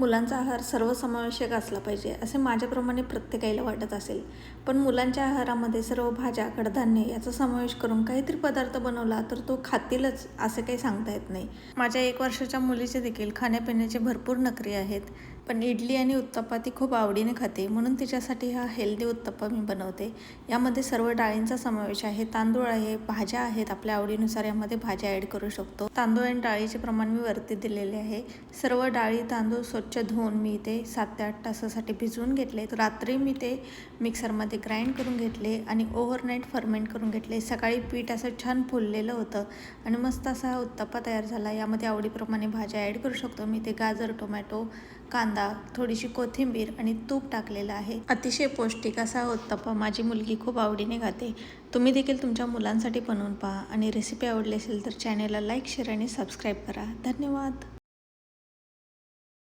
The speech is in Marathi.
मुलांचा आहार सर्वसमावेशक असला पाहिजे असे माझ्याप्रमाणे प्रत्येकाला वाटत असेल, पण मुलांच्या आहारामध्ये सर्व भाज्या, कडधान्य याचा समावेश करून काहीतरी पदार्थ बनवला तर तो खातीलच असं काही सांगता येत नाही. माझ्या 1 वर्षाच्या मुलीचे देखील खाण्यापिण्याचे भरपूर नखरे आहेत, पण इडली आणि उत्तप्पा ती खूप आवडीने खाते, म्हणून तिच्यासाठी हा हेल्दी उत्तप्पा मी बनवते. यामध्ये सर्व डाळींचा समावेश आहे, तांदूळ आहे, भाज्या आहेत, आपल्या आवडीनुसार यामध्ये भाज्या ॲड करू शकतो. तांदूळ आणि डाळीचे प्रमाण मी वरती दिलेले आहे. सर्व डाळी तांदूळ स्वच्छ धुवून मी ते 7 ते 8 तासासाठी भिजवून घेतले. रात्री मी ते मिक्सरमध्ये ग्राइंड करून घेतले आणि ओव्हरनाईट फर्मेंट करून घेतले. सकाळी पीठ असं छान फुललेलं होतं आणि मस्त असा हा उत्तप्पा तयार झाला. यामध्ये आवडीप्रमाणे भाज्या ॲड करू शकतो. मी ते गाजर, टोमॅटो, कांदा, थोडीशी कोथिंबीर आणि तूप टाकलेलं आहे. अतिशय पौष्टिक असा उत्तप्पा माझी मुलगी खूप आवडीने खाते. तुम्ही देखील तुमच्या मुलांसाठी बनवून पहा आणि रेसिपी आवडली असेल तर चॅनलला लाईक, शेअर आणि सबस्क्राईब करा. धन्यवाद.